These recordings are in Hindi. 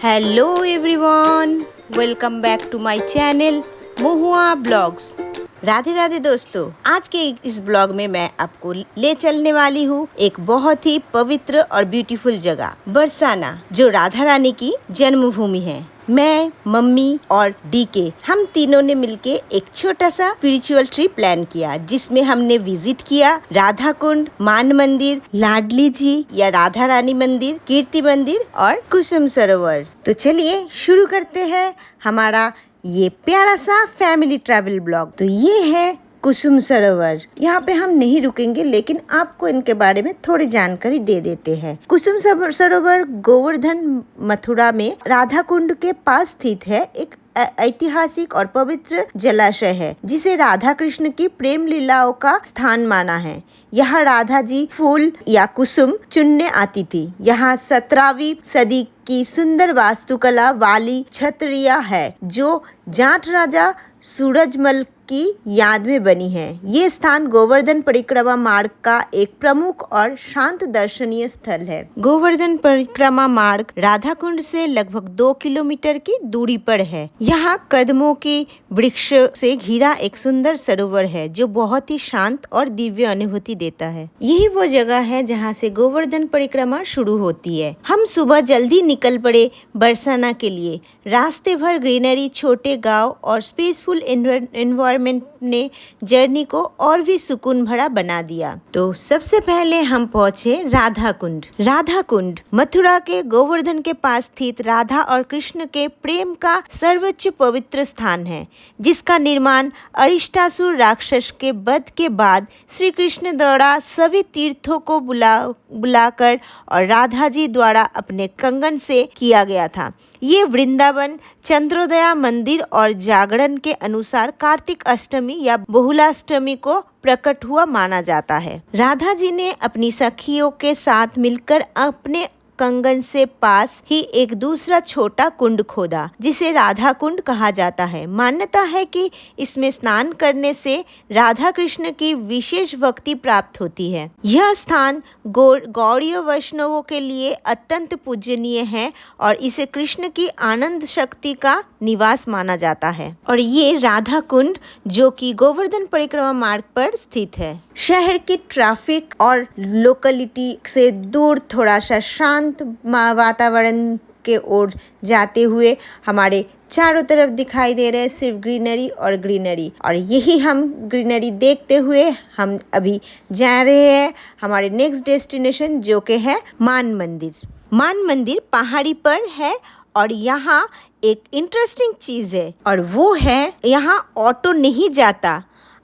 Hello everyone, welcome back to my channel Mahua blogs. Radhe Radhe दोस्तों, आज के इस ब्लॉग में मैं आपको ले चलने वाली हूँ एक बहुत ही पवित्र और ब्यूटीफुल जगह बरसाना, जो राधा रानी की जन्मभूमि है। मैं, मम्मी और डीके हम तीनों ने मिलके एक छोटा सा स्पिरिचुअल ट्रिप प्लान किया, जिसमें हमने विजिट किया राधा कुंड, मान मंदिर, लाडली जी या राधा रानी मंदिर, कीर्ति मंदिर और कुसुम सरोवर। तो चलिए शुरू करते हैं हमारा ये प्यारा सा फैमिली ट्रैवल ब्लॉग। तो ये है कुसुम सरोवर। यहाँ पे हम नहीं रुकेंगे, लेकिन आपको इनके बारे में थोड़ी जानकारी दे देते हैं। कुसुम सरोवर गोवर्धन मथुरा में राधा कुंड के पास स्थित है। एक ऐतिहासिक और पवित्र जलाशय है, जिसे राधा कृष्ण की प्रेम लीलाओं का स्थान माना है। यहाँ राधा जी फूल या कुसुम चुनने आती थी। यहाँ 17वीं सदी की सुंदर वास्तुकला वाली छतरिया है, जो जाट राजा सूरजमल की याद में बनी है। ये स्थान गोवर्धन परिक्रमा मार्ग का एक प्रमुख और शांत दर्शनीय स्थल है। गोवर्धन परिक्रमा मार्ग राधा कुंड से लगभग 2 किलोमीटर की दूरी पर है। यहाँ कदमों के वृक्ष से घिरा एक सुंदर सरोवर है, जो बहुत ही शांत और दिव्य अनुभूति देता है। यही वो जगह है जहाँ से गोवर्धन परिक्रमा शुरू होती है। हम सुबह जल्दी निकल पड़े बरसाना के लिए। रास्ते भर ग्रीनरी, छोटे गांव और स्पेसफुल एनवायरनमेंट ने जर्नी को और भी सुकून भरा बना दिया। तो सबसे पहले हम पहुंचे राधा कुंड। राधा कुंड मथुरा के गोवर्धन के पास स्थित राधा और कृष्ण के प्रेम का सर्वोच्च पवित्र स्थान है, जिसका निर्माण अरिष्टासुर राक्षस के वध के बाद श्री कृष्ण द्वारा सभी तीर्थों को बुलाकर और राधा जी द्वारा अपने कंगन से किया गया था। ये वृंदावन चंद्रोदया मंदिर और जागरण के अनुसार कार्तिक अष्टमी या बहुलाष्टमी को प्रकट हुआ माना जाता है। राधा जी ने अपनी सखियों के साथ मिलकर अपने कंगन से पास ही एक दूसरा छोटा कुंड खोदा, जिसे राधा कुंड कहा जाता है। मान्यता है कि इसमें स्नान करने से राधा कृष्ण की विशेष भक्ति प्राप्त होती है। यह स्थान गौड़ीय वैष्णवों के लिए अत्यंत पूजनीय है और इसे कृष्ण की आनंद शक्ति का निवास माना जाता है। और ये राधा कुंड, जो कि गोवर्धन परिक्रमा मार्ग पर स्थित है, शहर की ट्रैफिक और लोकलिटी से दूर थोड़ा सा शांत वातावरण के ओर जाते हुए हमारे चारों तरफ दिखाई दे रहे हैं सिर्फ ग्रीनरी और ग्रीनरी। और यही हम ग्रीनरी देखते हुए हम अभी जा रहे हैं हमारे नेक्स्ट डेस्टिनेशन, जो कि है मान मंदिर। मान मंदिर पहाड़ी पर है और यहाँ एक इंटरेस्टिंग चीज़ है, और वो है यहाँ ऑटो नहीं जाता।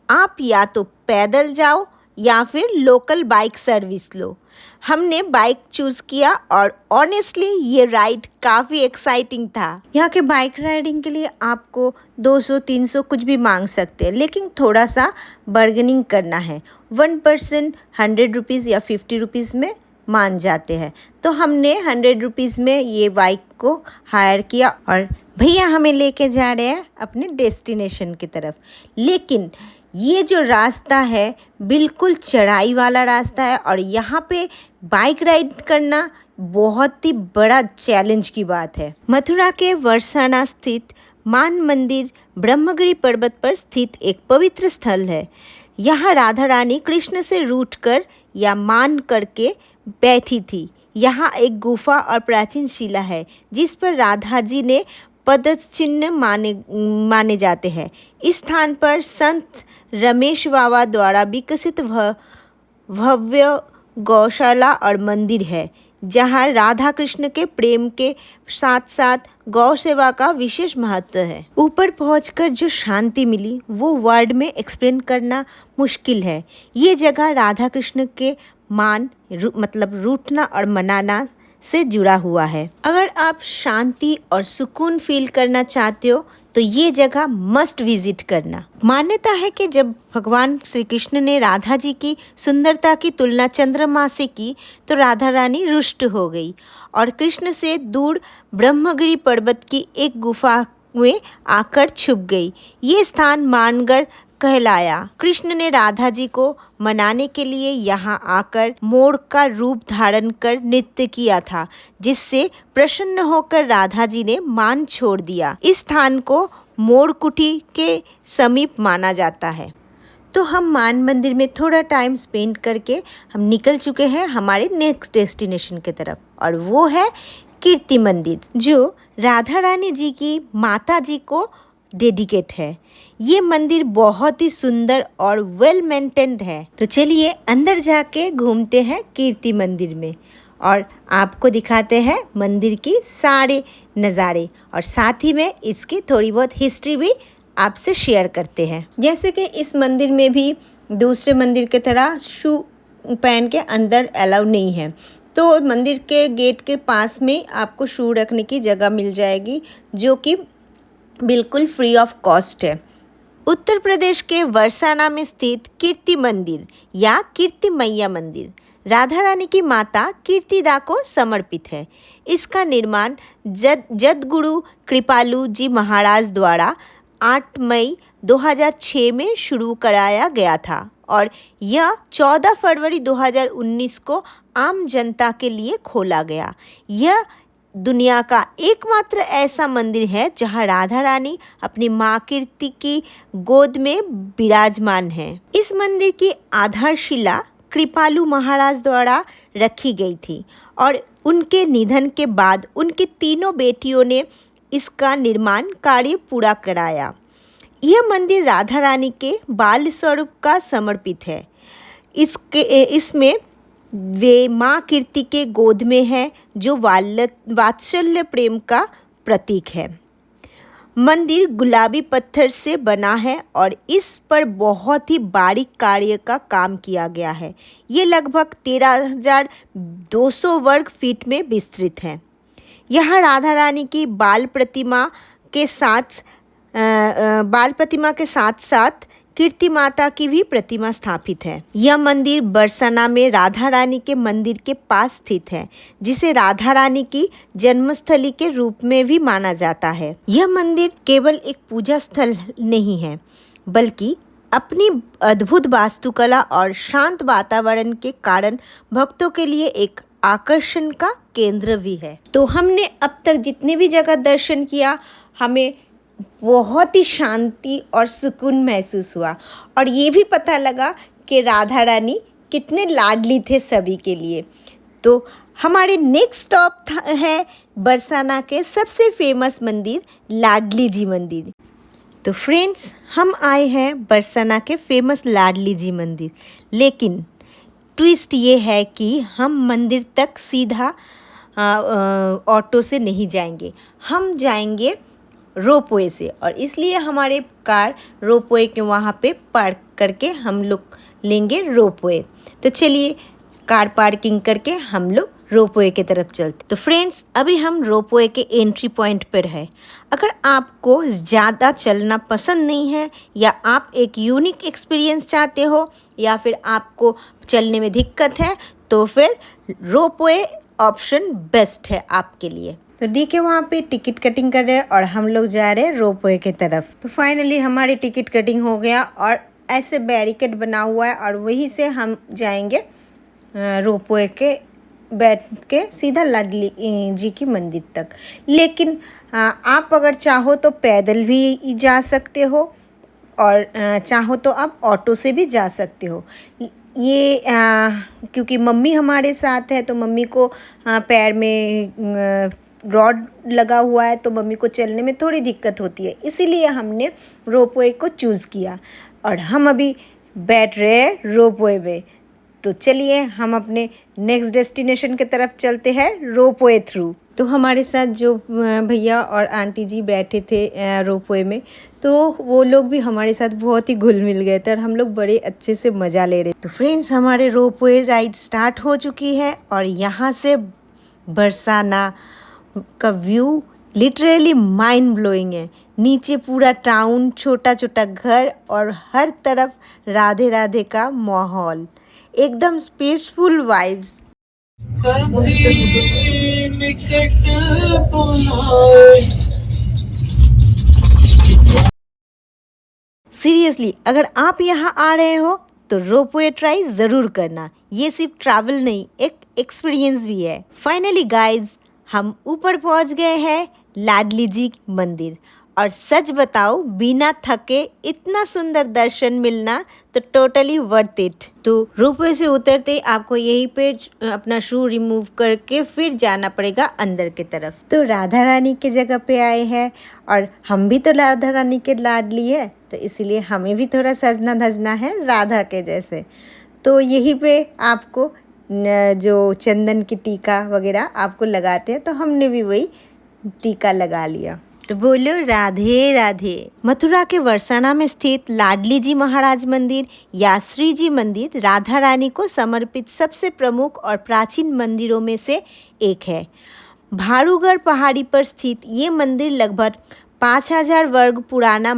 आप या तो पैदल जाओ या फिर लोकल बाइक सर्विस लो। हमने बाइक चूज किया और ऑनेस्टली ये राइड काफ़ी एक्साइटिंग था। यहाँ के बाइक राइडिंग के लिए आपको 200-300 कुछ भी मांग सकते हैं, लेकिन थोड़ा सा बार्गेनिंग करना है। 1 पर्सन 100 रुपीज़ या 50 रुपीज़ में मान जाते हैं। तो हमने 100 रुपीज़ में ये बाइक को हायर किया और भैया हमें लेके जा रहे हैं अपने डेस्टिनेशन की तरफ। लेकिन ये जो रास्ता है बिल्कुल चढ़ाई वाला रास्ता है, और यहाँ पे बाइक राइड करना बहुत ही बड़ा चैलेंज की बात है। मथुरा के बरसाना स्थित मान मंदिर ब्रह्मगिरी पर्वत पर स्थित एक पवित्र स्थल है। यहाँ राधा रानी कृष्ण से रूठकर या मान करके बैठी थी। यहाँ एक गुफा और प्राचीन शिला है, जिस पर राधा जी ने पदचिन्ह माने जाते हैं। इस स्थान पर संत रमेश बाबा द्वारा विकसित भव्य गौशाला और मंदिर है, जहाँ राधा कृष्ण के प्रेम के साथ साथ गौ सेवा का विशेष महत्व है। ऊपर पहुंचकर जो शांति मिली वो वर्ड में एक्सप्लेन करना मुश्किल है। ये जगह राधा कृष्ण के मतलब रूठना और मनाना से जुड़ा हुआ है। अगर आप शांति और सुकून फील करना चाहते हो तो ये जगह मस्ट विजिट करना। मान्यता है कि जब भगवान श्री कृष्ण ने राधा जी की सुंदरता की तुलना चंद्रमा से की, तो राधा रानी रुष्ट हो गई और कृष्ण से दूर ब्रह्मगिरी पर्वत की एक गुफा में आकर छुप गई। ये स्थान मानगढ़ कहलाया। कृष्ण ने राधा जी को मनाने के लिए यहाँ आकर मोर का रूप धारण कर नृत्य किया था, जिससे प्रसन्न होकर राधा जी ने मान छोड़ दिया। इस स्थान को मोरकुटी के समीप माना जाता है। तो हम मान मंदिर में थोड़ा टाइम स्पेंड करके हम निकल चुके हैं हमारे नेक्स्ट डेस्टिनेशन की तरफ, और वो है कीर्ति मंदिर, जो राधा रानी जी की माता जी को डेडिकेट है। ये मंदिर बहुत ही सुंदर और वेल मेंटेन्ड है। तो चलिए अंदर जाके घूमते हैं कीर्ति मंदिर में, और आपको दिखाते हैं मंदिर की सारे नज़ारे, और साथ ही में इसकी थोड़ी बहुत हिस्ट्री भी आपसे शेयर करते हैं। जैसे कि इस मंदिर में भी दूसरे मंदिर की तरह शू पहन के अंदर अलाउ नहीं है, तो मंदिर के गेट के पास में आपको शू रखने की जगह मिल जाएगी, जो कि बिल्कुल फ्री ऑफ कॉस्ट है। उत्तर प्रदेश के बरसाना में स्थित कीर्ति मंदिर या कीर्ति मैया मंदिर राधा रानी की माता कीर्तिदा को समर्पित है। इसका निर्माण जदगुरु कृपालु जी महाराज द्वारा 8 मई 2006 में शुरू कराया गया था, और यह 14 फरवरी 2019 को आम जनता के लिए खोला गया। यह दुनिया का एकमात्र ऐसा मंदिर है जहां राधा रानी अपनी माँ कीर्ति की गोद में विराजमान है। इस मंदिर की आधारशिला कृपालु महाराज द्वारा रखी गई थी, और उनके निधन के बाद उनकी तीनों बेटियों ने इसका निर्माण कार्य पूरा कराया। यह मंदिर राधा रानी के बाल स्वरूप का समर्पित है। इसमें वे माँ कीर्ति के गोद में है, जो वात्सल्य प्रेम का प्रतीक है। मंदिर गुलाबी पत्थर से बना है और इस पर बहुत ही बारीक कार्य का काम किया गया है। ये लगभग 13,200 वर्ग फीट में विस्तृत है। यहाँ राधा रानी की बाल प्रतिमा के साथ साथ कीर्ति माता की भी प्रतिमा स्थापित है। यह मंदिर बरसाना में राधा रानी के मंदिर के पास स्थित है, जिसे राधा रानी की जन्मस्थली के रूप में भी माना जाता है। यह मंदिर केवल एक पूजा स्थल नहीं है, बल्कि अपनी अद्भुत वास्तुकला और शांत वातावरण के कारण भक्तों के लिए एक आकर्षण का केंद्र भी है। तो हमने अब तक जितने भी जगह दर्शन किया, हमें बहुत ही शांति और सुकून महसूस हुआ, और ये भी पता लगा कि राधा रानी कितने लाडली थे सभी के लिए। तो हमारे नेक्स्ट स्टॉप है बरसाना के सबसे फेमस मंदिर लाडली जी मंदिर। तो फ्रेंड्स, हम आए हैं बरसाना के फेमस लाडली जी मंदिर, लेकिन ट्विस्ट ये है कि हम मंदिर तक सीधा ऑटो से नहीं जाएंगे, हम जाएंगे रोपवे से, और इसलिए हमारे कार रोपवे के वहाँ पे पार्क करके हम लोग लेंगे रोपवे। तो चलिए कार पार्किंग करके हम लोग रोपवे की तरफ चलते। तो फ्रेंड्स, अभी हम रोपवे के एंट्री पॉइंट पर है। अगर आपको ज़्यादा चलना पसंद नहीं है, या आप एक यूनिक एक्सपीरियंस चाहते हो, या फिर आपको चलने में दिक्कत है, तो फिर रोपवे ऑप्शन बेस्ट है आपके लिए। तो डी के वहाँ पे टिकट कटिंग कर रहे हैं और हम लोग जा रहे हैं रोपवे की तरफ। तो फाइनली हमारी टिकट कटिंग हो गया, और ऐसे बैरिकेड बना हुआ है, और वहीं से हम जाएंगे रोपवे के बैठ के सीधा लाडली जी की मंदिर तक। लेकिन आप अगर चाहो तो पैदल भी जा सकते हो, और चाहो तो आप ऑटो से भी जा सकते हो। ये क्योंकि मम्मी हमारे साथ है, तो मम्मी को पैर में रॉड लगा हुआ है, तो मम्मी को चलने में थोड़ी दिक्कत होती है, इसीलिए हमने रोपवे को चूज़ किया, और हम अभी बैठ रहे हैं रोपवे में। तो चलिए हम अपने नेक्स्ट डेस्टिनेशन की तरफ चलते हैं रोपवे थ्रू। तो हमारे साथ जो भैया और आंटी जी बैठे थे रोपवे में, तो वो लोग भी हमारे साथ बहुत ही घुल मिल गए थे, और हम लोग बड़े अच्छे से मज़ा ले रहे। तो फ्रेंड्स, हमारे रोपवे राइड स्टार्ट हो चुकी है, और यहाँ से बरसाना का व्यू लिटरली माइंड ब्लोइंग है। नीचे पूरा टाउन, छोटा छोटा घर, और हर तरफ राधे राधे का माहौल, एकदम पीसफुल वाइब्स। सीरियसली अगर आप यहाँ आ रहे हो तो रोपवे ट्राई ज़रूर करना। ये सिर्फ ट्रैवल नहीं, एक एक्सपीरियंस भी है। फाइनली गाइज, हम ऊपर पहुँच गए हैं लाडली जी मंदिर, और सच बताओ बिना थके इतना सुंदर दर्शन मिलना तो टोटली वर्थ इट। तो रोपवे से उतरते ही आपको यहीं पे अपना शू रिमूव करके फिर जाना पड़ेगा अंदर की तरफ। तो राधा रानी की जगह पे आए हैं, और हम भी तो राधा रानी के लाडली है, तो इसीलिए हमें भी थोड़ा सजना धजना है राधा के जैसे। तो यहीं पे आपको जो चंदन की टीका वगैरह आपको लगाते हैं, तो हमने भी वही टीका लगा लिया। तो बोलो राधे राधे। मथुरा के बरसाना में स्थित लाडली जी महाराज मंदिर या श्री जी मंदिर राधा रानी को समर्पित सबसे प्रमुख और प्राचीन मंदिरों में से एक है। भारूगढ़ पहाड़ी पर स्थित ये मंदिर लगभग 5000 वर्ष पुराना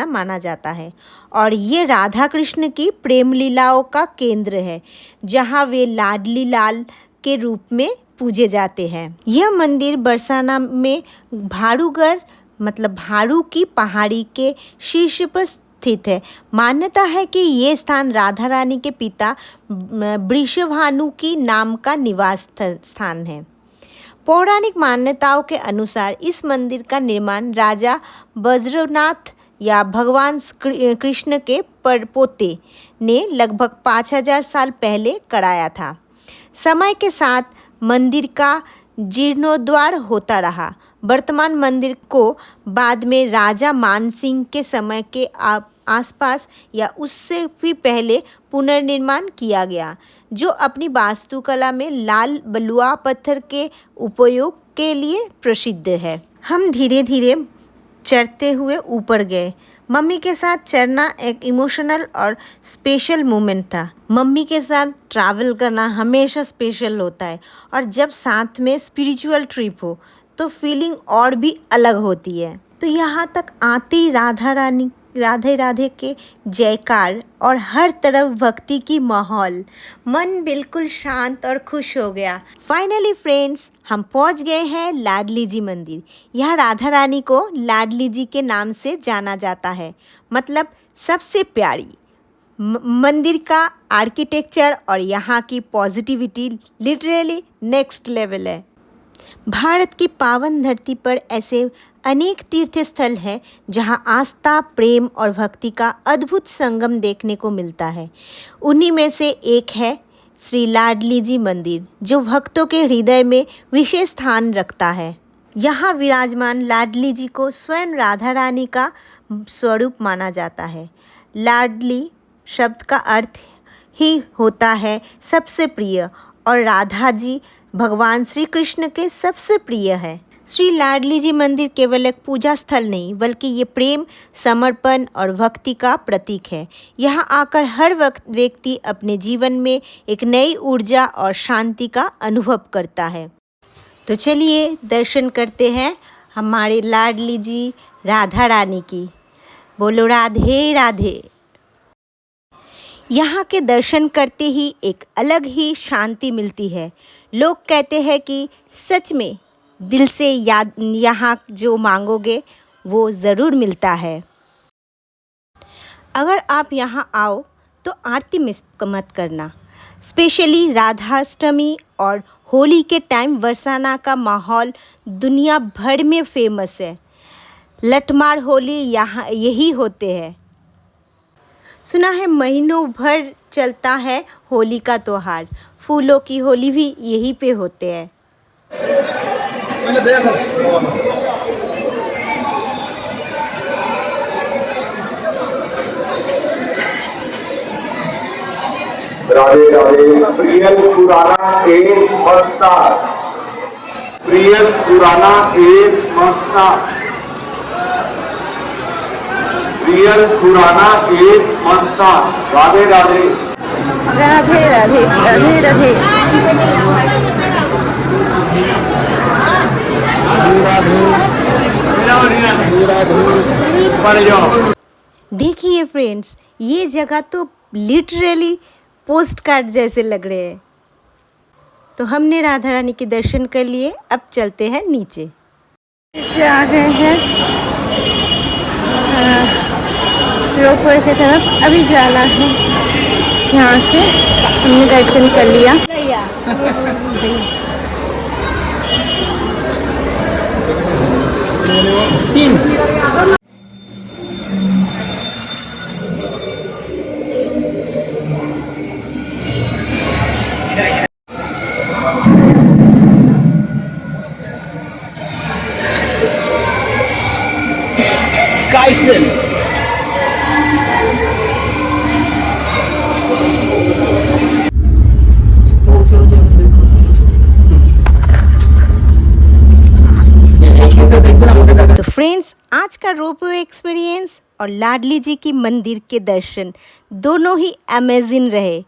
माना जाता है, और ये राधा कृष्ण की प्रेम लीलाओं का केंद्र है, जहाँ वे लाडली लाल के रूप में पूजे जाते हैं। यह मंदिर बरसाना में भारूगढ़ मतलब भारू की पहाड़ी के शीर्ष पर स्थित है। मान्यता है कि ये स्थान राधा रानी के पिता वृषभानु की नाम का निवास स्थान है। पौराणिक मान्यताओं के अनुसार इस मंदिर का निर्माण राजा वज्रनाथ या भगवान कृष्ण के परपोते ने लगभग 5000 साल पहले कराया था। समय के साथ मंदिर का जीर्णोद्धार होता रहा। वर्तमान मंदिर को बाद में राजा मान सिंह के समय के आसपास या उससे भी पहले पुनर्निर्माण किया गया, जो अपनी वास्तुकला में लाल बलुआ पत्थर के उपयोग के लिए प्रसिद्ध है। हम धीरे धीरे चढ़ते हुए ऊपर गए। मम्मी के साथ चढ़ना एक इमोशनल और स्पेशल मोमेंट था। मम्मी के साथ ट्रैवल करना हमेशा स्पेशल होता है, और जब साथ में स्पिरिचुअल ट्रिप हो तो फीलिंग और भी अलग होती है। तो यहाँ तक आते ही राधे राधे के जयकार और हर तरफ भक्ति की माहौल, मन बिल्कुल शांत और खुश हो गया। फाइनली फ्रेंड्स, हम पहुँच गए हैं लाडली जी मंदिर। यह राधा रानी को लाडली जी के नाम से जाना जाता है, मतलब सबसे प्यारी। मंदिर का आर्किटेक्चर और यहाँ की पॉजिटिविटी लिटरली नेक्स्ट लेवल है। भारत की पावन धरती पर ऐसे अनेक तीर्थ स्थल हैं जहाँ आस्था, प्रेम और भक्ति का अद्भुत संगम देखने को मिलता है। उन्हीं में से एक है श्री लाडली जी मंदिर, जो भक्तों के हृदय में विशेष स्थान रखता है। यहाँ विराजमान लाडली जी को स्वयं राधा रानी का स्वरूप माना जाता है। लाडली शब्द का अर्थ ही होता है सबसे प्रिय, और राधा जी भगवान श्री कृष्ण के सबसे प्रिय है। श्री लाडली जी मंदिर केवल एक पूजा स्थल नहीं, बल्कि ये प्रेम, समर्पण और भक्ति का प्रतीक है। यहाँ आकर हर व्यक्ति अपने जीवन में एक नई ऊर्जा और शांति का अनुभव करता है। तो चलिए दर्शन करते हैं हमारे लाडली जी राधा रानी की। बोलो राधे राधे। यहाँ के दर्शन करते ही एक अलग ही शांति मिलती है। लोग कहते हैं कि सच में दिल से यहाँ जो मांगोगे वो ज़रूर मिलता है। अगर आप यहाँ आओ तो आरती मिस मत करना। स्पेशली राधाष्टमी और होली के टाइम बरसाना का माहौल दुनिया भर में फेमस है। लठमार होली यहाँ यही होते हैं। सुना है महीनों भर चलता है होली का त्योहार। फूलों की होली भी यहीं पे होते हैं। राधे राधे। प्रियल पुराना एक मस्ता, प्रियल पुराना एक मस्ता, प्रियल पुराना एक मस्ता। राधे राधे। राधे राधे राधे राधे। देखिए फ्रेंड्स, ये जगह तो लिटरली पोस्ट कार्ड जैसे लग रहे हैं। तो हमने राधा रानी के दर्शन कर लिए, अब चलते हैं नीचे। इससे आ गए हैं रोपवे की तरफ अभी जाना है। यहाँ से हमने दर्शन कर लिया। स्काई ट्रेन तो फ्रेंड्स, आज का रोपवे एक्सपीरियंस और लाडली जी की मंदिर के दर्शन दोनों ही अमेजिंग रहे।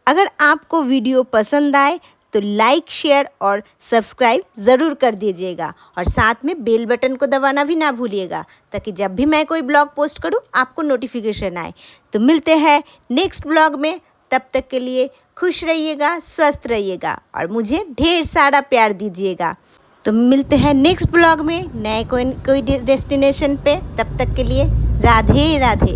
अगर आपको वीडियो पसंद आए तो लाइक, शेयर और सब्सक्राइब ज़रूर कर दीजिएगा और साथ में बेल बटन को दबाना भी ना भूलिएगा, ताकि जब भी मैं कोई ब्लॉग पोस्ट करूं आपको नोटिफिकेशन आए। तो मिलते हैं नेक्स्ट ब्लॉग में, तब तक के लिए खुश रहिएगा, स्वस्थ रहिएगा और मुझे ढेर सारा प्यार दीजिएगा। तो मिलते हैं नेक्स्ट ब्लॉग में नए कोई डेस्टिनेशन पे। तब तक के लिए राधे राधे।